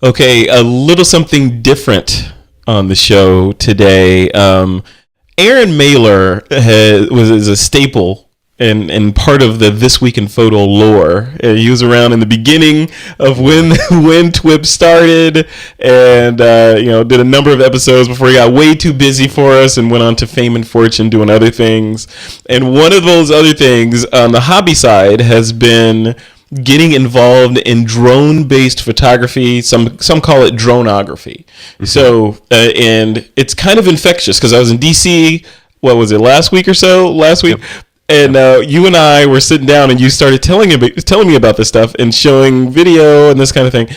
Okay, a little something different on the show today. Aaron Mahler is a staple and part of the This Week in Photo lore. He was around in the beginning of when TWIP started, and did a number of episodes before he got way too busy for us and went on to fame and fortune doing other things. And one of those other things on the hobby side has been getting involved in drone-based photography. Some call it droneography. Mm-hmm. So, and it's kind of infectious because I was in DC. What was it, last week or so? Last week. Yep. And you and I were sitting down, and you started telling me about this stuff and showing video and this kind of thing.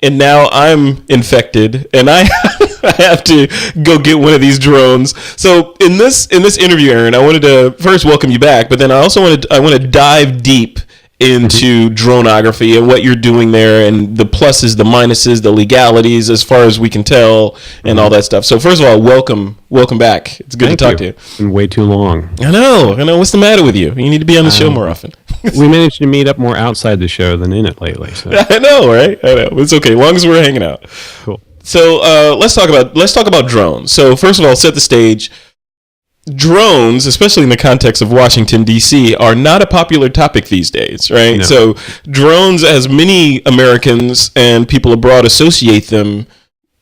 And now I'm infected, and I have to go get one of these drones. So in this interview, Aaron, I wanted to first welcome you back, but then I want to dive deep into droneography and what you're doing there and the pluses, the minuses, the legalities as far as we can tell and all that stuff. So first of all, welcome back. It's good to talk to you. It's been way too long. I know. What's the matter with you? You need to be on the show more often. We managed to meet up more outside the show than in it lately. So. I know, right? I know. It's okay, as long as we're hanging out. Cool. So let's talk about drones. So first of all, set the stage. Drones, especially in the context of Washington, D.C., are not a popular topic these days, right? No. So drones, as many Americans and people abroad associate them,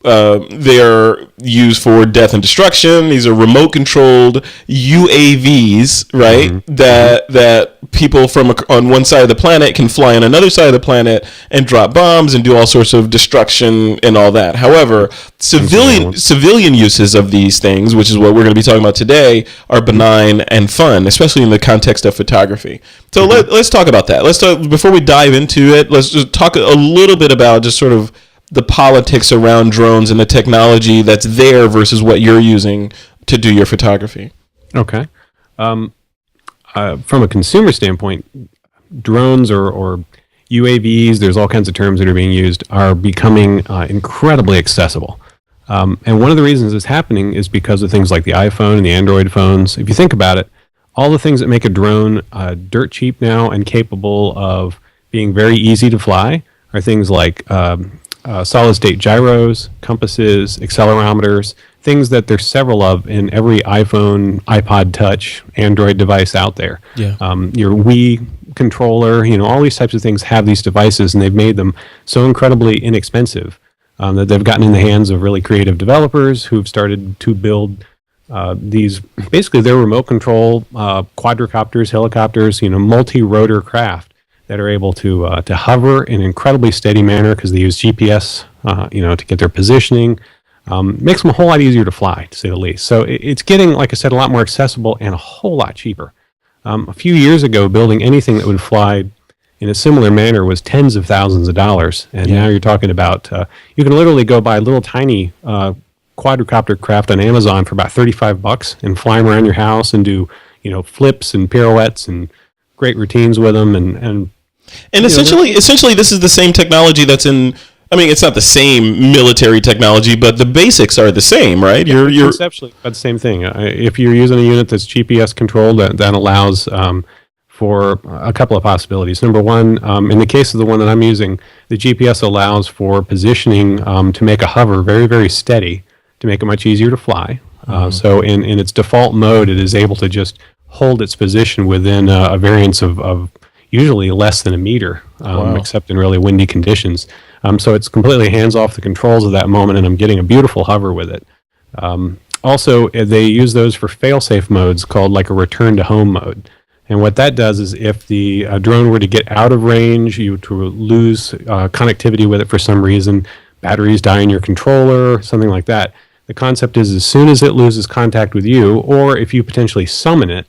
they're used for death and destruction. These are remote-controlled UAVs, right? Mm-hmm. That people from on one side of the planet can fly on another side of the planet and drop bombs and do all sorts of destruction and all that. However, civilian uses of these things, which is what we're going to be talking about today, are benign and fun, especially in the context of photography. So let's talk about that. Before we dive into it, let's just talk a little bit about just sort of the politics around drones and the technology that's there versus what you're using to do your photography. Okay. From a consumer standpoint, drones or UAVs, there's all kinds of terms that are being used, are becoming incredibly accessible. And one of the reasons it's happening is because of things like the iPhone and the Android phones. If you think about it, all the things that make a drone dirt cheap now and capable of being very easy to fly are things like solid-state gyros, compasses, accelerometers, things that there's several of in every iPhone, iPod Touch, Android device out there. Yeah. Your Wii controller, all these types of things have these devices, and they've made them so incredibly inexpensive that they've gotten in the hands of really creative developers who've started to build these, basically they're remote control quadricopters, helicopters, multi-rotor craft that are able to hover in an incredibly steady manner because they use GPS, to get their positioning. Makes them a whole lot easier to fly, to say the least. So it's getting, like I said, a lot more accessible and a whole lot cheaper. A few years ago, building anything that would fly in a similar manner was tens of thousands of dollars. And now you're talking about, you can literally go buy a little tiny quadricopter craft on Amazon for about $35 and fly them around your house and do, flips and pirouettes and great routines with them. And essentially, this is the same technology that's in. I mean, it's not the same military technology, but the basics are the same, right? You're conceptually about the same thing. If you're using a unit that's GPS controlled, that allows for a couple of possibilities. Number one, in the case of the one that I'm using, the GPS allows for positioning to make a hover very, very steady, to make it much easier to fly. So in its default mode, it is able to just hold its position within a variance of usually less than a meter, except in really windy conditions. So it's completely hands off the controls at that moment, and I'm getting a beautiful hover with it. Also, they use those for fail-safe modes called like a return to home mode. And what that does is if the drone were to get out of range, you to lose connectivity with it for some reason, batteries die in your controller, something like that. The concept is as soon as it loses contact with you, or if you potentially summon it,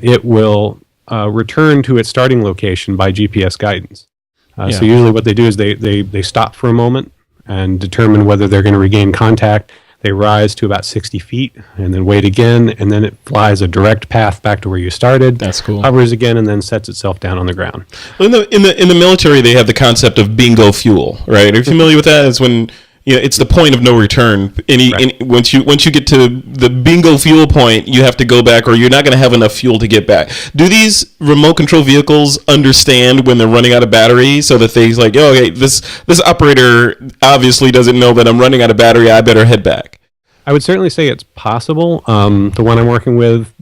it will return to its starting location by GPS guidance. So usually what they do is they stop for a moment and determine whether they're going to regain contact. They rise to about 60 feet and then wait again, and then it flies a direct path back to where you started. That's cool. Hovers again and then sets itself down on the ground. Well, in the military, they have the concept of bingo fuel, right? Are you familiar with that? It's when it's the point of no return. Once you get to the bingo fuel point, you have to go back, or you're not going to have enough fuel to get back. Do these remote control vehicles understand when they're running out of battery, so that they's like, oh, okay, this operator obviously doesn't know that I'm running out of battery, I better head back? I would certainly say it's possible. The one I'm working with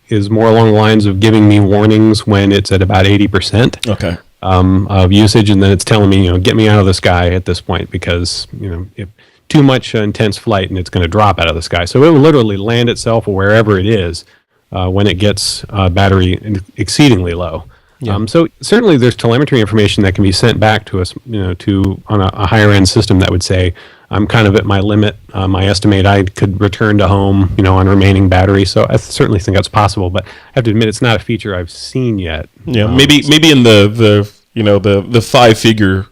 is more along the lines of giving me warnings when it's at about 80%. Okay. Of usage, and then it's telling me, get me out of the sky at this point, because if too much intense flight and it's going to drop out of the sky. So it will literally land itself wherever it is when it gets battery exceedingly low. Yeah. So certainly there's telemetry information that can be sent back to us, to on a higher end system that would say, I'm kind of at my limit. I estimate I could return to home, on remaining battery. So I certainly think that's possible, but I have to admit it's not a feature I've seen yet. Yeah, maybe in the 5-figure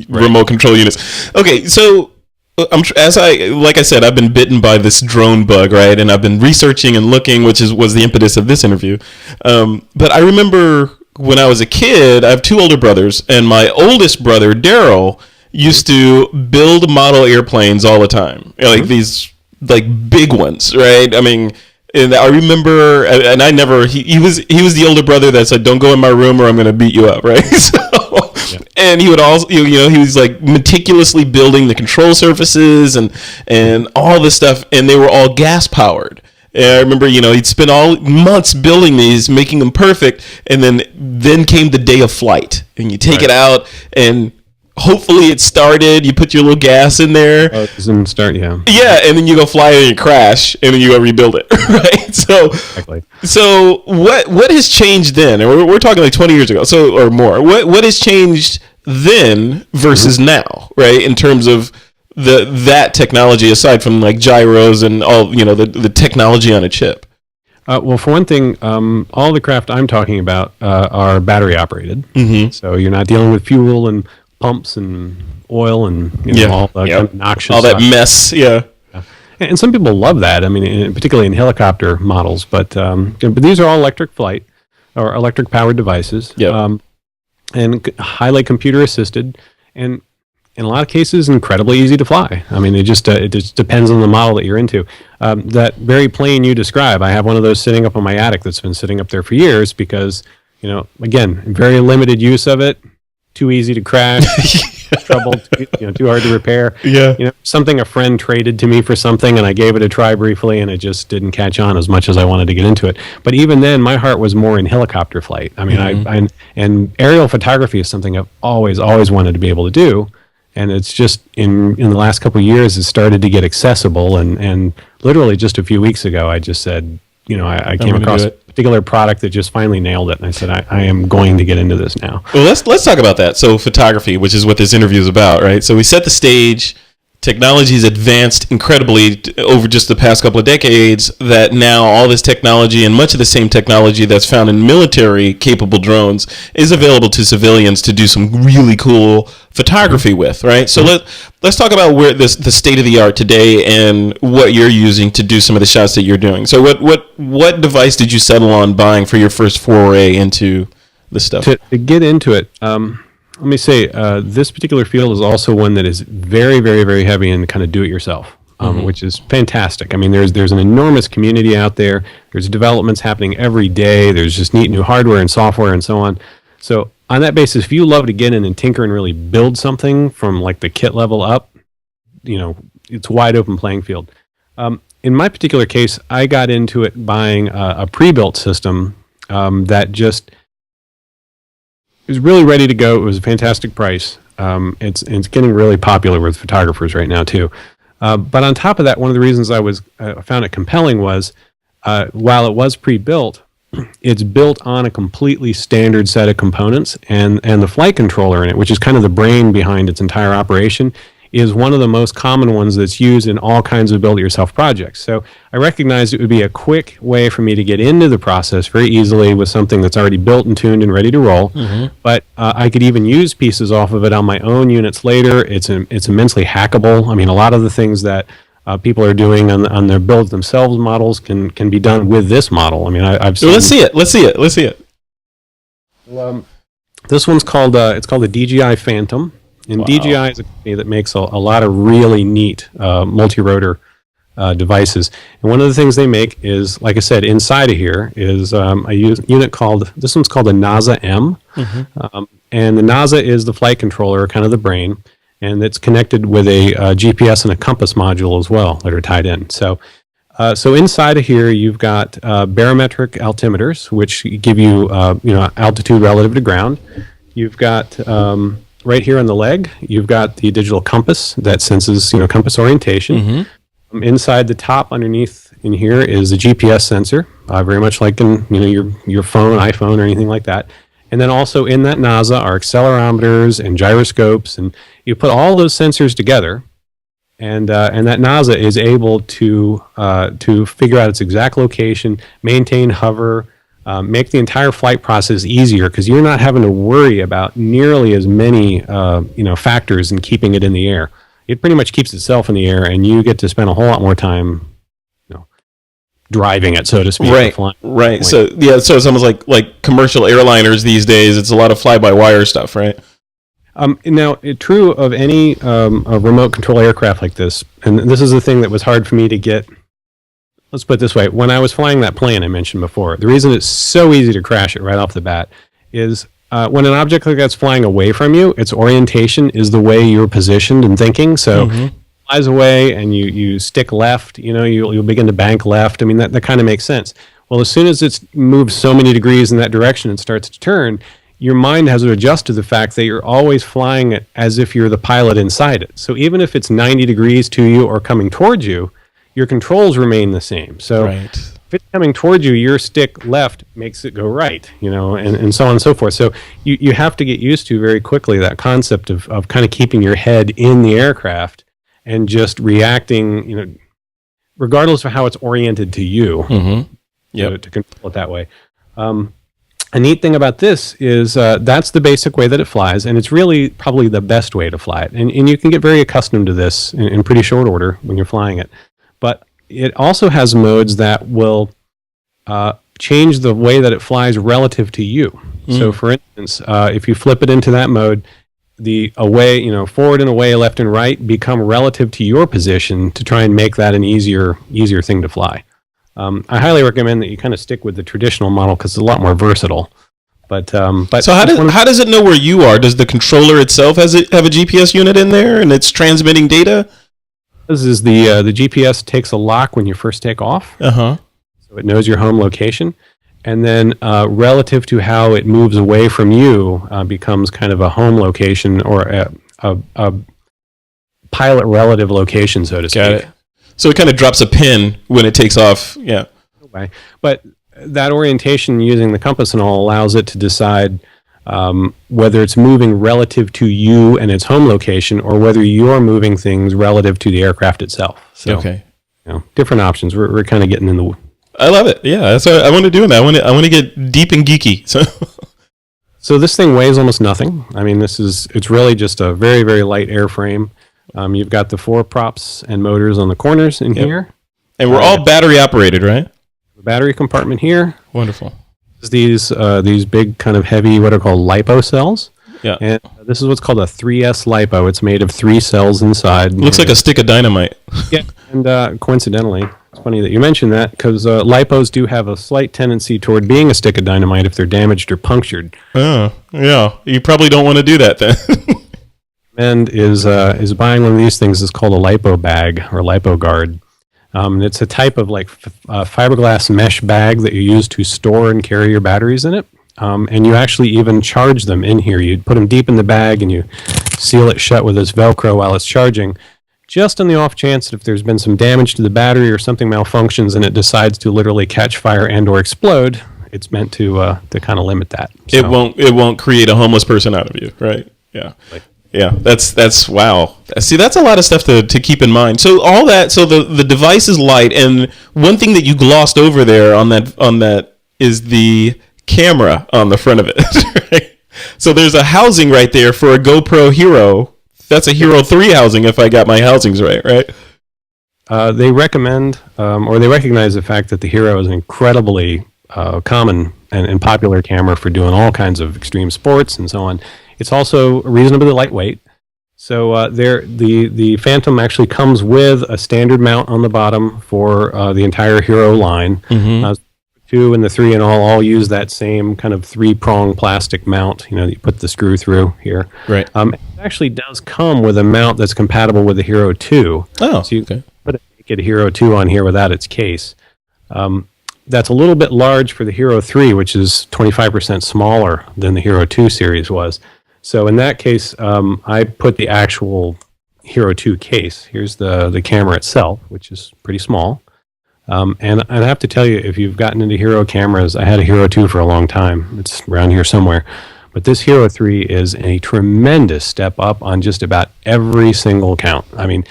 remote control units. Okay, so like I said, I've been bitten by this drone bug, right? And I've been researching and looking, which was the impetus of this interview. But I remember when I was a kid, I have 2 older brothers, and my oldest brother, Daryl, used to build model airplanes all the time, like these big ones, right? I mean, and I remember, and I never. He was the older brother that said, "Don't go in my room, or I'm going to beat you up," right? And he would also, he was like meticulously building the control surfaces and all this stuff, and they were all gas powered. And I remember, he'd spend all months building these, making them perfect, and then came the day of flight, and you take it out and. Hopefully it started, you put your little gas in there. Oh, it doesn't start, yeah. Yeah, and then you go fly and you crash, and then you go rebuild it, right? So, exactly. So what has changed then? And we're talking like 20 years ago, or more. What has changed then versus now, right? In terms of that technology, aside from like gyros and all, the technology on a chip. Well, for one thing, all the craft I'm talking about are battery operated. Mm-hmm. So you're not dealing with fuel and pumps and oil and all that kind of noxious all that mess. Yeah. And some people love that. I mean, particularly in helicopter models. But these are all electric flight or electric powered devices. Yeah. And highly computer assisted, and in a lot of cases, incredibly easy to fly. I mean, it just depends on the model that you're into. That very plane you describe, I have one of those sitting up on my attic that's been sitting up there for years because, again, very limited use of it. Too easy to crash, trouble, too hard to repair. Yeah. Something a friend traded to me for something, and I gave it a try briefly, and it just didn't catch on as much as I wanted to get into it. But even then, my heart was more in helicopter flight. I mean, and aerial photography is something I've always wanted to be able to do, and it's just in the last couple of years, it started to get accessible, and literally just a few weeks ago, I just said, I came across a particular product that just finally nailed it, and I said, I am going to get into this now. Well, let's talk about that. So photography, which is what this interview is about, right? So we set the stage. Technology has advanced incredibly over just the past couple of decades, that now all this technology and much of the same technology that's found in military capable drones is available to civilians to do some really cool photography with, right? So let's talk about where the state of the art today and what you're using to do some of the shots that you're doing. So what device did you settle on buying for your first foray into this stuff? To get into it, let me say, this particular field is also one that is very, very, very heavy in kind of do-it-yourself, which is fantastic. I mean, there's an enormous community out there. There's developments happening every day. There's just neat new hardware and software and so on. So on that basis, if you love to get in and tinker and really build something from like the kit level up, it's a wide open playing field. In my particular case, I got into it buying a pre-built system that just... It was really ready to go. It was a fantastic price. It's getting really popular with photographers right now too. But on top of that, one of the reasons I found it compelling was while it was pre-built, it's built on a completely standard set of components, and the flight controller in it, which is kind of the brain behind its entire operation, is one of the most common ones that's used in all kinds of build-it-yourself projects. So I recognized it would be a quick way for me to get into the process very easily with something that's already built and tuned and ready to roll. Mm-hmm. But I could even use pieces off of it on my own units later. It's immensely hackable. I mean, a lot of the things that people are doing on their build themselves models can be done with this model. I mean, I've seen... Let's see it. This one's called the DJI Phantom. And Wow. DJI is a company that makes a lot of really neat multi-rotor devices. And one of the things they make is, like I said, inside of here is a unit called, this one's called a NASA M. And the NASA is the flight controller, kind of the brain, and it's connected with a GPS and a compass module as well that are tied in. So inside of here, you've got barometric altimeters, which give you altitude relative to ground. You've got right here on the leg, you've got the digital compass that senses compass orientation. Inside the top, underneath in here, is a GPS sensor, very much like in your phone, iPhone, or anything like that. And then also in that NASA are accelerometers and gyroscopes, and you put all those sensors together. And that NASA is able to figure out its exact location, maintain hover, make the entire flight process easier because you're not having to worry about nearly as many factors in keeping it in the air. It pretty much keeps itself in the air, and you get to spend a whole lot more time driving it, so to speak. Right. So it's almost like commercial airliners these days. It's a lot of fly-by-wire stuff, right? Now, true of any a remote control aircraft like this, and this is the thing that was hard for me to get. Let's put it this way. When I was flying that plane I mentioned before, the reason it's so easy to crash it right off the bat is when an object like that's flying away from you, its orientation is the way you're positioned and thinking. So it flies away and you stick left, you'll begin to bank left. I mean, that kind of makes sense. Well, as soon as it's moved so many degrees in that direction and starts to turn, your mind has to adjust to the fact that you're always flying it as if you're the pilot inside it. So even if it's 90 degrees to you or coming towards you, your controls remain the same. So if it's coming towards you, your stick left makes it go right, and so on and so forth. So you have to get used to very quickly that concept of kind of keeping your head in the aircraft and just reacting, regardless of how it's oriented to you, to control it that way. A neat thing about this is that's the basic way that it flies, and it's really probably the best way to fly it. And you can get very accustomed to this in pretty short order when you're flying it. But it also has modes that will change the way that it flies relative to you. So, for instance, if you flip it into that mode, the away, forward and away, left and right become relative to your position to try and make that an easier thing to fly. I highly recommend that you kind of stick with the traditional model because it's a lot more versatile. But so how does it know where you are? Does the controller itself have a GPS unit in there and it's transmitting data? This is the GPS takes a lock when you first take off. So it knows your home location, and then relative to how it moves away from you becomes kind of a home location or a pilot relative location, so to speak. Got it. So it kind of drops a pin when it takes off. Yeah. But that orientation using the compass and all allows it to decide whether it's moving relative to you and its home location or whether you're moving things relative to the aircraft itself. So, different options. We're kind of getting in the... I love it. Yeah, that's what I want to do. I want to get deep and geeky. So this thing weighs almost nothing. I mean, it's really just a very, very light airframe. You've got the 4 props and motors on the corners in here. And we're all battery operated, right? The battery compartment here. Wonderful. These big kind of heavy, what are called lipo cells. Yeah. And this is what's called a 3S lipo. It's made of 3 cells inside. Looks like a stick of dynamite. Yeah. And coincidentally, it's funny that you mentioned that because lipos do have a slight tendency toward being a stick of dynamite if they're damaged or punctured. Oh, yeah. You probably don't want to do that then. And is buying one of these things is called a lipo bag or lipo guard. It's a type of fiberglass mesh bag that you use to store and carry your batteries in it. And you actually even charge them in here. You put them deep in the bag and you seal it shut with this Velcro while it's charging. Just on the off chance that if there's been some damage to the battery or something malfunctions and it decides to literally catch fire and or explode, it's meant to kind of limit that. So. It won't create a homeless person out of you, right? Yeah. Yeah, that's wow. See, that's a lot of stuff to keep in mind. So all that, so the device is light, and one thing that you glossed over there on that is the camera on the front of it. Right? So there's a housing right there for a GoPro Hero. That's a Hero 3 housing if I got my housings right? They recommend or they recognize the fact that the Hero is an incredibly common and popular camera for doing all kinds of extreme sports and so on. It's also reasonably lightweight. So the Phantom actually comes with a standard mount on the bottom for the entire Hero line. Mm-hmm. 2 and the 3 and all use that same kind of 3-prong plastic mount. You know, you put the screw through here. Right. It actually does come with a mount that's compatible with the Hero 2. Oh, so you okay. put a Hero 2 on here without its case. That's a little bit large for the Hero 3, which is 25% smaller than the Hero 2 series was. So in that case, I put the actual Hero 2 case. Here's the camera itself, which is pretty small. And I have to tell you, if you've gotten into Hero cameras, I had a Hero 2 for a long time. It's around here somewhere. But this Hero 3 is a tremendous step up on just about every single count. I mean,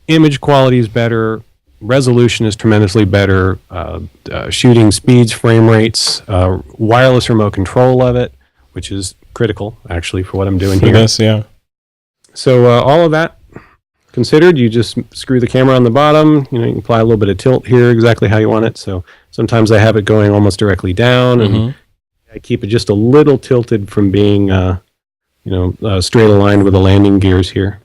image quality is better. Resolution is tremendously better. Shooting speeds, frame rates, wireless remote control of it, which is critical, actually, for what I'm doing here. Yes, yeah. So all of that considered, you just screw the camera on the bottom. You know, you can apply a little bit of tilt here, exactly how you want it. So sometimes I have it going almost directly down, and I keep it just a little tilted from being, straight aligned with the landing gears here.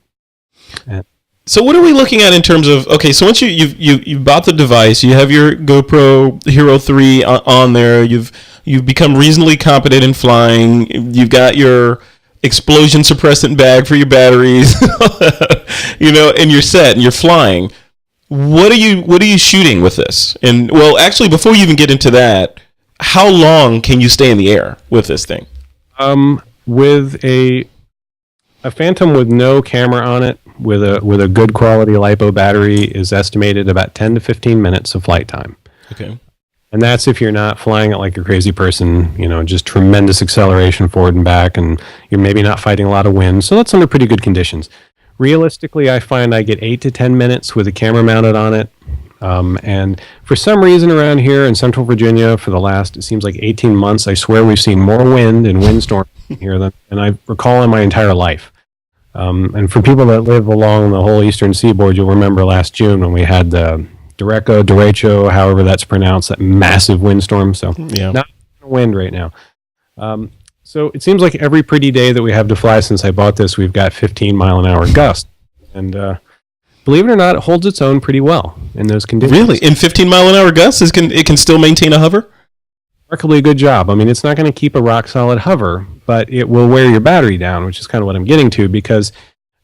So what are we looking at in terms of, okay, so once you've bought the device, you have your GoPro Hero 3 on there, you've become reasonably competent in flying, you've got your explosion suppressant bag for your batteries, and you're set and you're flying. What are you shooting with this? And well, actually, before you even get into that, how long can you stay in the air with this thing? With a Phantom with no camera on it, with a good quality LiPo battery, is estimated about 10 to 15 minutes of flight time. Okay. And that's if you're not flying it like a crazy person, just tremendous acceleration forward and back, and you're maybe not fighting a lot of wind. So that's under pretty good conditions. Realistically, I find I get 8 to 10 minutes with the camera mounted on it. And for some reason around here in Central Virginia for the last, it seems like 18 months, I swear we've seen more wind and windstorms here than I recall in my entire life. And for people that live along the whole eastern seaboard, you'll remember last June when we had the derecho, however that's pronounced, that massive windstorm. So not wind right now. So it seems like every pretty day that we have to fly since I bought this, we've got 15-mile-an-hour gusts. And believe it or not, it holds its own pretty well in those conditions. Really? In 15-mile-an-hour gusts, it can still maintain a hover? Remarkably good job. I mean, it's not going to keep a rock-solid hover, but it will wear your battery down, which is kind of what I'm getting to, because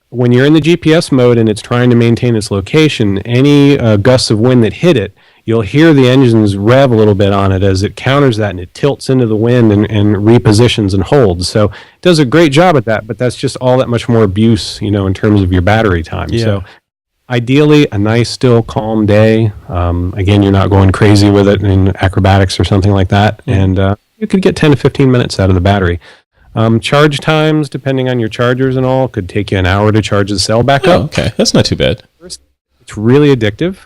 when you're in the GPS mode and it's trying to maintain its location, any gusts of wind that hit it, you'll hear the engines rev a little bit on it as it counters that, and it tilts into the wind and repositions and holds. So it does a great job at that, but that's just all that much more abuse, in terms of your battery time. Yeah. So ideally, a nice, still, calm day. Again, you're not going crazy with it in acrobatics or something like that, and you could get 10 to 15 minutes out of the battery. Charge times, depending on your chargers and all, could take you an hour to charge the cell back up. Okay, that's not too bad. It's really addictive.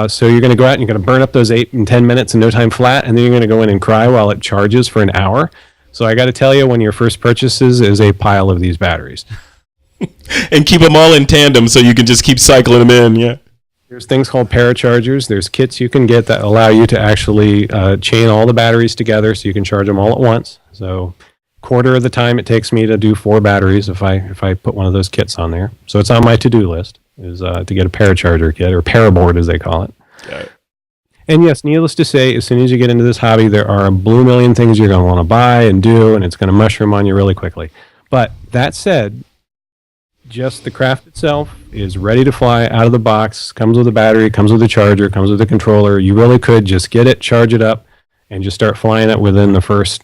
So you're going to go out and you're going to burn up those 8 and 10 minutes in no time flat, and then you're going to go in and cry while it charges for an hour. So I got to tell you, one of your first purchases is a pile of these batteries. And keep them all in tandem so you can just keep cycling them in, yeah. There's things called parachargers. There's kits you can get that allow you to actually chain all the batteries together so you can charge them all at once. So quarter of the time it takes me to do 4 batteries if I put one of those kits on there. So it's on my to-do list, is to get a paracharger kit, or paraboard as they call it. Got it. And yes, needless to say, as soon as you get into this hobby, there are a blue million things you're going to want to buy and do, and it's going to mushroom on you really quickly. But that said, just the craft itself is ready to fly out of the box, comes with a battery, comes with a charger, comes with a controller. You really could just get it, charge it up, and just start flying it within the first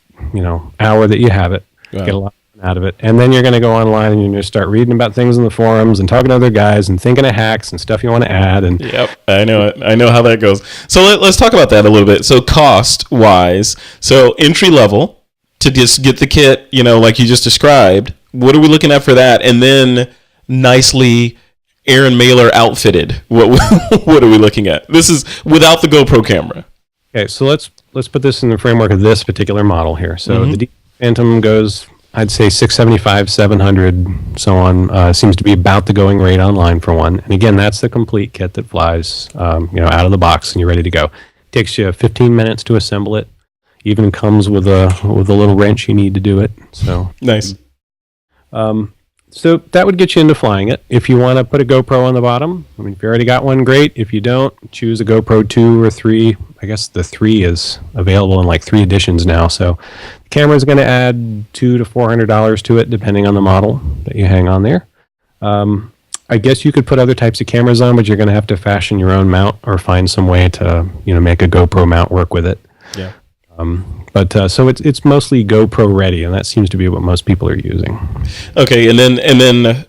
hour that you have it. Wow. Get a lot out of it. And then you're going to go online and you're going to start reading about things in the forums and talking to other guys and thinking of hacks and stuff you want to add. And yep, I know it. I know how that goes. So let's talk about that a little bit. So cost-wise, so entry level to just get the kit, like you just described, what are we looking at for that? And then nicely Aaron Mahler outfitted. What are we looking at? This is without the GoPro camera. Okay, so let's put this in the framework of this particular model here. So the Phantom goes, I'd say 675, 700, so on. Seems to be about the going rate online for one. And again, that's the complete kit that flies, out of the box and you're ready to go. Takes you 15 minutes to assemble it. Even comes with a little wrench you need to do it. So nice. So that would get you into flying it. If you want to put a GoPro on the bottom, I mean, if you already got one, great. If you don't, choose a GoPro 2 or 3. I guess the 3 is available in like 3 editions now. So the camera is going to add $200 to $400 to it, depending on the model that you hang on there. I guess you could put other types of cameras on, but you're going to have to fashion your own mount or find some way to, make a GoPro mount work with it. Yeah. So it's mostly GoPro ready, and that seems to be what most people are using. Okay, and then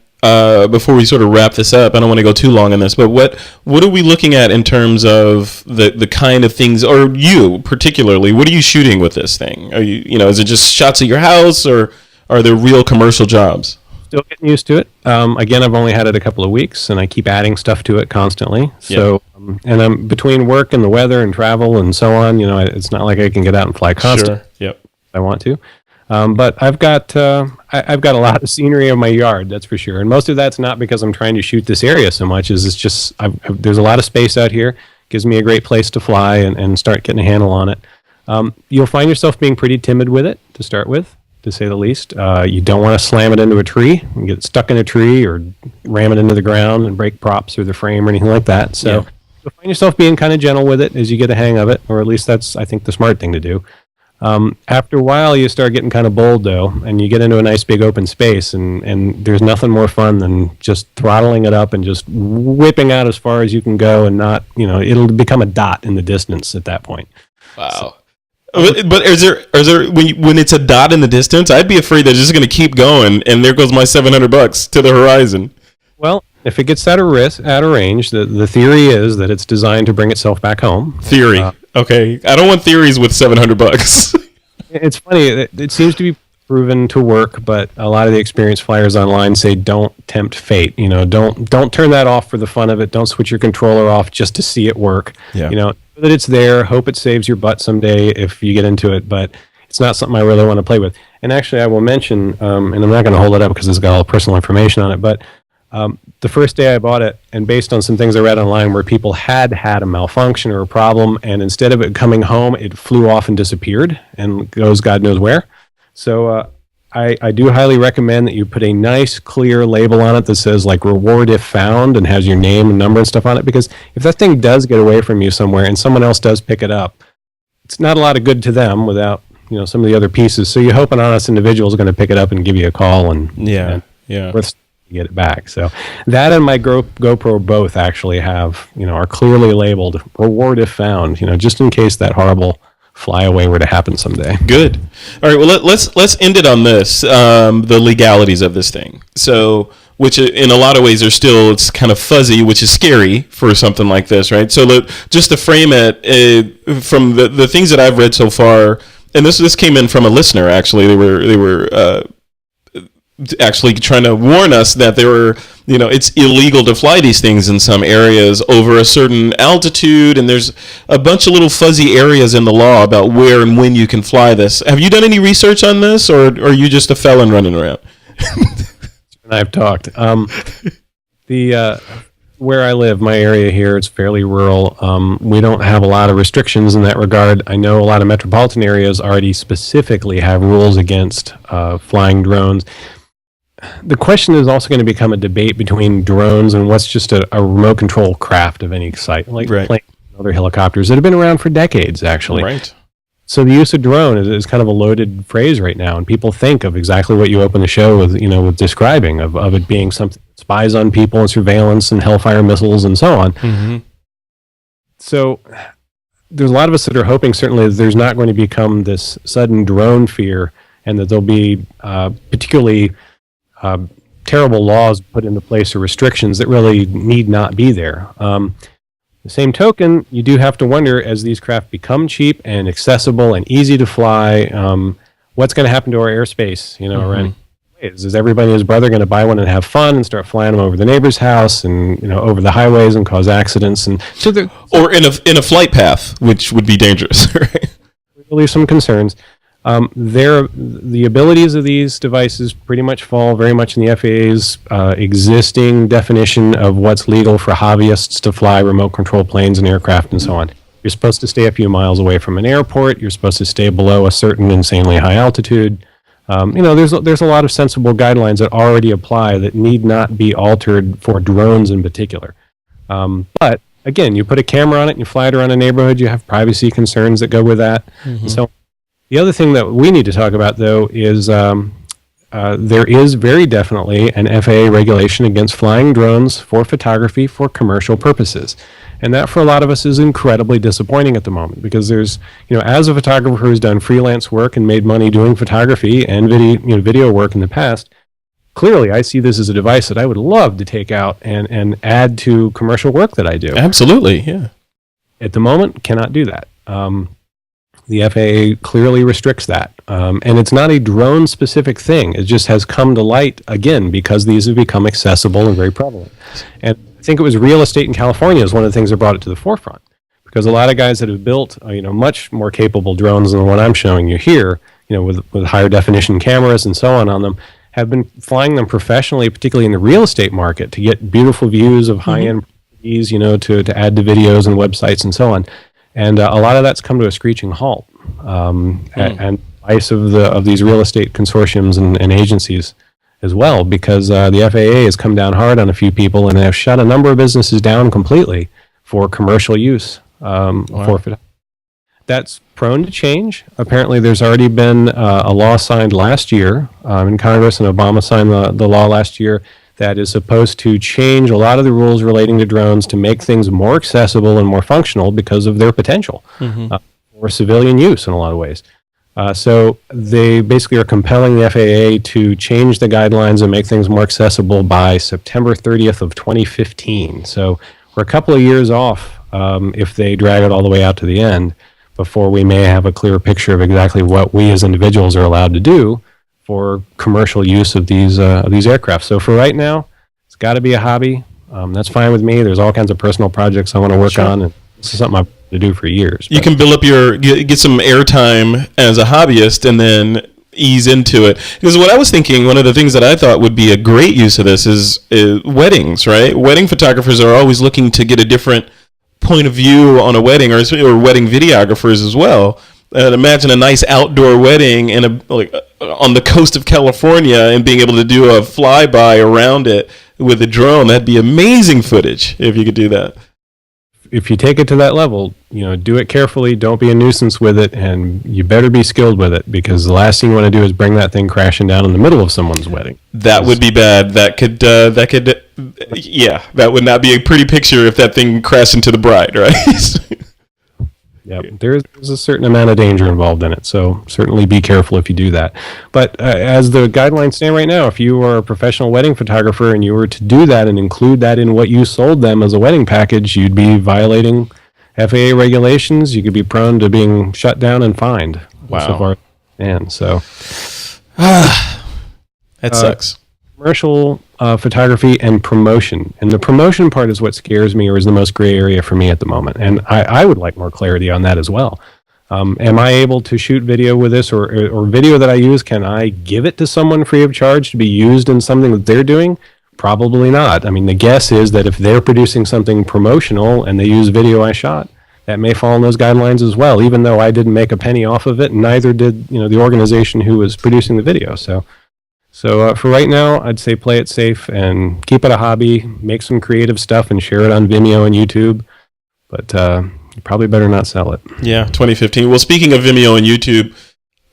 before we sort of wrap this up, I don't want to go too long on this, but what are we looking at in terms of the kind of things, or you particularly, what are you shooting with this thing? Are you is it just shots of your house, or are there real commercial jobs? Still getting used to it. Again, I've only had it a couple of weeks, and I keep adding stuff to it constantly. So, and I'm between work and the weather and travel and so on. It's not like I can get out and fly constantly. Sure. Yep. If I want to, but I've got a lot of scenery in my yard. That's for sure. And most of that's not because I'm trying to shoot this area so much. As it's just there's a lot of space out here. Gives me a great place to fly and start getting a handle on it. You'll find yourself being pretty timid with it to start with, to say the least. You don't want to slam it into a tree and get stuck in a tree or ram it into the ground and break props or the frame or anything like that. So you'll find yourself being kind of gentle with it as you get a hang of it, or at least that's, I think, the smart thing to do. After a while, you start getting kind of bold, though, and you get into a nice big open space, and there's nothing more fun than just throttling it up and just whipping out as far as you can go, and not, it'll become a dot in the distance at that point. Wow. But is there when it's a dot in the distance, I'd be afraid that it's just going to keep going, and there goes my $700 to the horizon. Well, if it gets out of range, the theory is that it's designed to bring itself back home. Theory, okay. I don't want theories with $700. It's funny. It seems to be proven to work, but a lot of the experienced flyers online say don't tempt fate. Don't turn that off for the fun of it. Don't switch your controller off just to see it work. Yeah. That it's there. Hope it saves your butt someday if you get into it, but it's not something I really want to play with. And actually, I will mention, and I'm not going to hold it up because it's got all personal information on it, but the first day I bought it, and based on some things I read online where people had a malfunction or a problem, and instead of it coming home, it flew off and disappeared and goes God knows where. So I do highly recommend that you put a nice, clear label on it that says, like, reward if found, and has your name and number and stuff on it, because if that thing does get away from you somewhere and someone else does pick it up, it's not a lot of good to them without, some of the other pieces. So you hope an honest individual is going to pick it up and give you a call and get it back. So that and my GoPro both actually have, are clearly labeled reward if found, just in case that horrible flyaway were to happen someday. Good. All right. Well, let's end it on this. The legalities of this thing. So, which in a lot of ways it's kind of fuzzy, which is scary for something like this, right? So just to frame it, from the things that I've read so far, and this came in from a listener. Actually, they were actually trying to warn us that it's illegal to fly these things in some areas over a certain altitude, and there's a bunch of little fuzzy areas in the law about where and when you can fly this. Have you done any research on this, or are you just a felon running around? I've talked. Where I live, my area here, it's fairly rural. We don't have a lot of restrictions in that regard. I know a lot of metropolitan areas already specifically have rules against flying drones. The question is also going to become a debate between drones and what's just a remote control craft of any site, like planes and other helicopters that have been around for decades, actually. Right. So the use of drone is kind of a loaded phrase right now, and people think of exactly what you open the show with, with describing of it being something that spies on people and surveillance and Hellfire missiles and so on. Mm-hmm. So there's a lot of us that are hoping certainly that there's not going to become this sudden drone fear, and that there'll be particularly terrible laws put into place or restrictions that really need not be there. The same token, you do have to wonder, as these craft become cheap and accessible and easy to fly, what's going to happen to our airspace, around? Is everybody and his brother going to buy one and have fun and start flying them over the neighbor's house and over the highways and cause accidents? And so or in a flight path, which would be dangerous, right? Really, some concerns. The abilities of these devices pretty much fall very much in the FAA's existing definition of what's legal for hobbyists to fly remote control planes and aircraft and so on. You're supposed to stay a few miles away from an airport. You're supposed to stay below a certain insanely high altitude. There's a lot of sensible guidelines that already apply that need not be altered for drones in particular. But again, you put a camera on it and you fly it around a neighborhood, you have privacy concerns that go with that. Mm-hmm. So the other thing that we need to talk about, though, is there is very definitely an FAA regulation against flying drones for photography for commercial purposes. And that, for a lot of us, is incredibly disappointing at the moment, because there's, as a photographer who's done freelance work and made money doing photography and video work in the past, clearly I see this as a device that I would love to take out and add to commercial work that I do. Absolutely, yeah. At the moment, cannot do that. The FAA clearly restricts that. And it's not a drone-specific thing. It just has come to light, again, because these have become accessible and very prevalent. And I think it was real estate in California is one of the things that brought it to the forefront, because a lot of guys that have built much more capable drones than the one I'm showing you here, with higher definition cameras and so on them, have been flying them professionally, particularly in the real estate market, to get beautiful views of high-end properties, to add to videos and websites and so on. And a lot of that's come to a screeching halt. And advice of these real estate consortiums and agencies as well, because the FAA has come down hard on a few people, and they have shut a number of businesses down completely for commercial use. That's prone to change. Apparently, there's already been a law signed last year in Congress, and Obama signed the law last year that is supposed to change a lot of the rules relating to drones to make things more accessible and more functional because of their potential for civilian use in a lot of ways. So they basically are compelling the FAA to change the guidelines and make things more accessible by September 30th of 2015. So we're a couple of years off if they drag it all the way out to the end before we may have a clearer picture of exactly what we as individuals are allowed to do for commercial use of these aircraft. So for right now, it's got to be a hobby. That's fine with me. There's all kinds of personal projects I want to work on, and this is something I've to do for years. You can build up get some airtime as a hobbyist and then ease into it. Because what I was thinking, one of the things that I thought would be a great use of this is weddings, right? Wedding photographers are always looking to get a different point of view on a wedding, or wedding videographers as well. And imagine a nice outdoor wedding on the coast of California and being able to do a flyby around it with a drone. That'd be amazing footage if you could do that. If you take it to that level, do it carefully. Don't be a nuisance with it, and you better be skilled with it, because the last thing you want to do is bring that thing crashing down in the middle of someone's wedding. That would be bad. That would not be a pretty picture if that thing crashed into the bride, right? Yeah, there's a certain amount of danger involved in it, so certainly be careful if you do that. But as the guidelines stand right now, if you are a professional wedding photographer and you were to do that and include that in what you sold them as a wedding package, you'd be violating FAA regulations. You could be prone to being shut down and fined. Wow. So far, and so that sucks. Commercial photography and promotion. And the promotion part is what scares me, or is the most gray area for me at the moment. And I would like more clarity on that as well. Am I able to shoot video with this, or video that I use, can I give it to someone free of charge to be used in something that they're doing? Probably not. I mean, the guess is that if they're producing something promotional and they use video I shot, that may fall in those guidelines as well, even though I didn't make a penny off of it, and neither did the organization who was producing the video. So for right now, I'd say play it safe and keep it a hobby. Make some creative stuff and share it on Vimeo and YouTube. But you probably better not sell it. Yeah, 2015. Well, speaking of Vimeo and YouTube,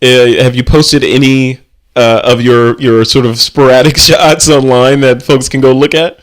have you posted any of your sort of sporadic shots online that folks can go look at?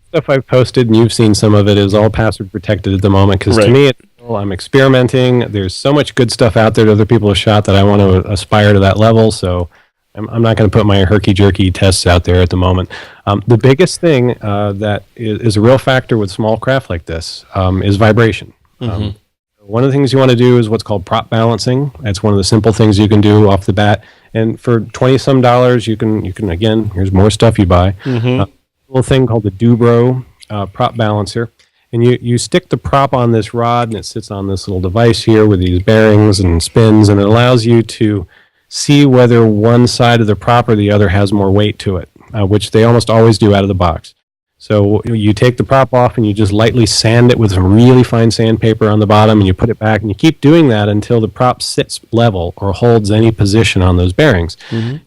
Stuff I've posted, and you've seen some of it, is all password protected at the moment, because to me, I'm experimenting. There's so much good stuff out there that other people have shot that I want to aspire to that level. So I'm not going to put my herky-jerky tests out there at the moment. The biggest thing that is a real factor with small craft like this is vibration. Mm-hmm. One of the things you want to do is what's called prop balancing. That's one of the simple things you can do off the bat. And for $20-some, you can again, here's more stuff you buy. Mm-hmm. A little thing called the Dubro prop balancer. And you stick the prop on this rod, and it sits on this little device here with these bearings and spins, and it allows you to see whether one side of the prop or the other has more weight to it, which they almost always do out of the box. So you take the prop off and you just lightly sand it with some really fine sandpaper on the bottom, and you put it back, and you keep doing that until the prop sits level or holds any position on those bearings. Mm-hmm.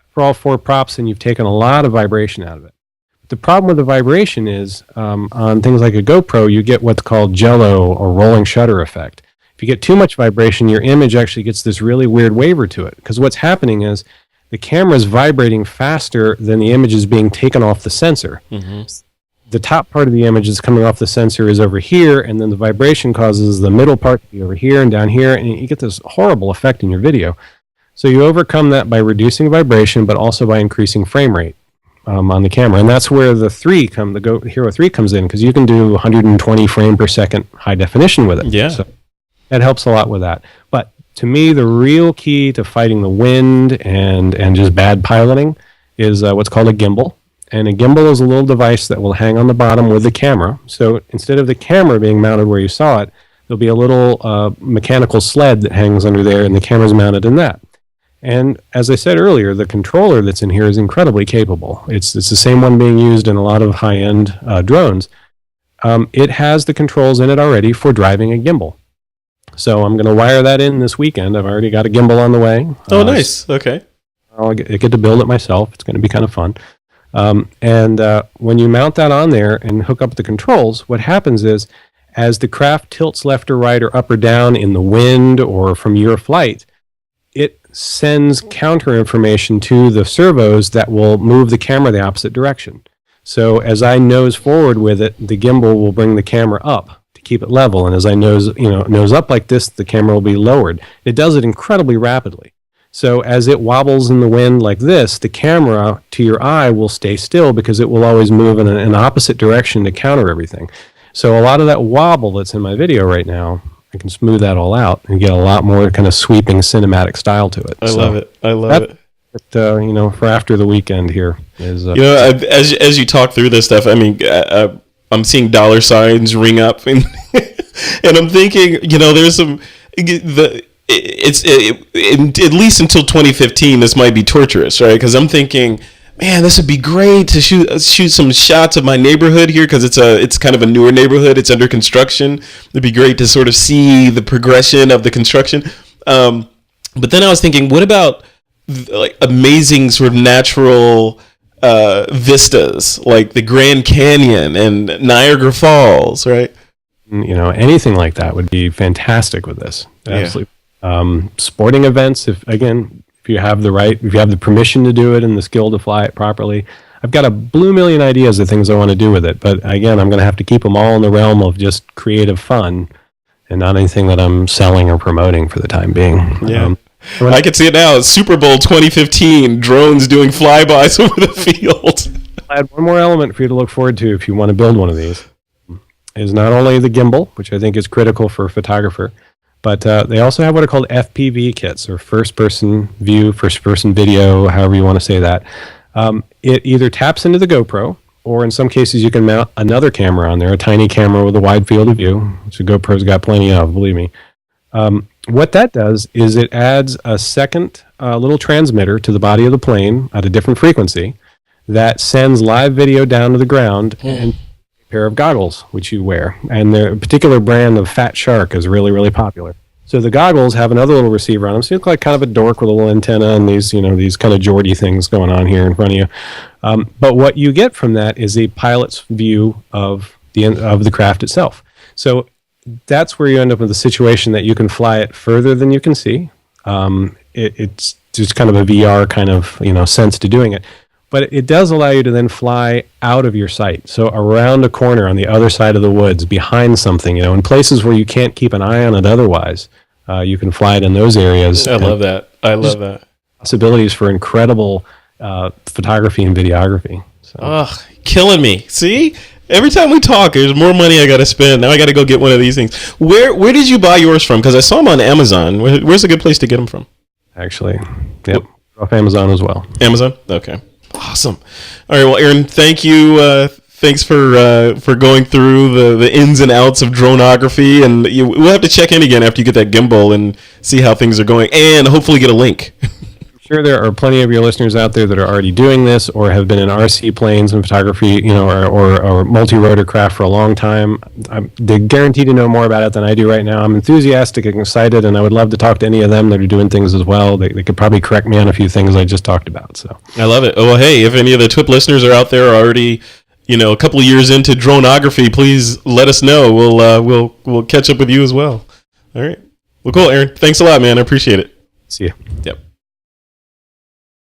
For all 4 props, and you've taken a lot of vibration out of it. The problem with the vibration is on things like a GoPro, you get what's called jello or rolling shutter effect. If you get too much vibration, your image actually gets this really weird waver to it, because what's happening is the camera is vibrating faster than the image is being taken off the sensor. Mm-hmm. The top part of the image is coming off the sensor is over here, and then the vibration causes the middle part to be over here and down here, and you get this horrible effect in your video. So you overcome that by reducing vibration, but also by increasing frame rate on the camera. And that's where the Hero 3 comes in, because you can do 120 frame per second high definition with it. Yeah. So that helps a lot with that. But to me, the real key to fighting the wind and just bad piloting is what's called a gimbal. And a gimbal is a little device that will hang on the bottom with the camera. So instead of the camera being mounted where you saw it, there'll be a little mechanical sled that hangs under there, and the camera's mounted in that. And as I said earlier, the controller that's in here is incredibly capable. It's the same one being used in a lot of high-end drones. It has the controls in it already for driving a gimbal. So I'm going to wire that in this weekend. I've already got a gimbal on the way. Oh, nice. Okay. I'll get to build it myself. It's going to be kind of fun. When you mount that on there and hook up the controls, what happens is, as the craft tilts left or right or up or down in the wind or from your flight, it sends counter information to the servos that will move the camera the opposite direction. So as I nose forward with it, the gimbal will bring the camera up to keep it level, and as I nose up like this, the camera will be lowered. It does it incredibly rapidly. So as it wobbles in the wind like this, the camera to your eye will stay still, because it will always move in an opposite direction to counter everything. So a lot of that wobble that's in my video right now, I can smooth that all out and get a lot more kind of sweeping cinematic style to it. I love it. But, for after the weekend here is. As you talk through this stuff, I mean, I'm seeing dollar signs ring up, and and I'm thinking, there's some at least until 2015, this might be torturous, right? Because I'm thinking, man, this would be great to shoot some shots of my neighborhood here, because it's kind of a newer neighborhood. It's under construction. It'd be great to sort of see the progression of the construction. But then I was thinking, what about like amazing sort of natural vistas, like the Grand Canyon and Niagara Falls, right? Anything like that would be fantastic with this. Absolutely. Sporting events, if you have the permission to do it and the skill to fly it properly. I've got a blue million ideas of things I want to do with it, but again, I'm going to have to keep them all in the realm of just creative fun and not anything that I'm selling or promoting for the time being. Yeah. I can see it now. Super Bowl 2015, drones doing flybys over the field. I had one more element for you to look forward to if you want to build one of these. Is not only the gimbal, which I think is critical for a photographer, but they also have what are called FPV kits, or first-person view, first-person video, however you want to say that. It either taps into the GoPro, or in some cases you can mount another camera on there, a tiny camera with a wide field of view, which the GoPro's got plenty of, believe me. What that does is it adds a second little transmitter to the body of the plane at a different frequency that sends live video down to the ground, and pair of goggles which you wear, and the particular brand of Fat Shark is really, really popular. So the goggles have another little receiver on them, so you look like kind of a dork with a little antenna and these kind of Geordie things going on here in front of you. But what you get from that is a pilot's view of the craft itself. So that's where you end up with a situation that you can fly it further than you can see. It's just kind of a VR kind of sense to doing it. But it does allow you to then fly out of your sight. So around a corner on the other side of the woods, behind something, in places where you can't keep an eye on it otherwise, you can fly it in those areas. I love that. Possibilities for incredible photography and videography. So. Oh, killing me. See? Every time we talk, there's more money I got to spend. Now I got to go get one of these things. Where did you buy yours from? Because I saw them on Amazon. Where's a good place to get them from? Actually, yep. Off Amazon as well. Amazon? Okay. Awesome. All right. Well, Aaron, thank you. Thanks for going through the ins and outs of droneography, and we'll have to check in again after you get that gimbal and see how things are going, and hopefully get a link. sure there are plenty of your listeners out there that are already doing this or have been in RC planes and photography, or multi-rotor craft for a long time. They're guaranteed to know more about it than I do right now. I'm enthusiastic and excited, and I would love to talk to any of them that are doing things as well. They could probably correct me on a few things I just talked about. So I love it. Well, hey, if any of the TWIP listeners are out there already, a couple of years into droneography, please let us know. We'll catch up with you as well. All right. Well, cool, Aaron. Thanks a lot, man. I appreciate it. see you. Yep.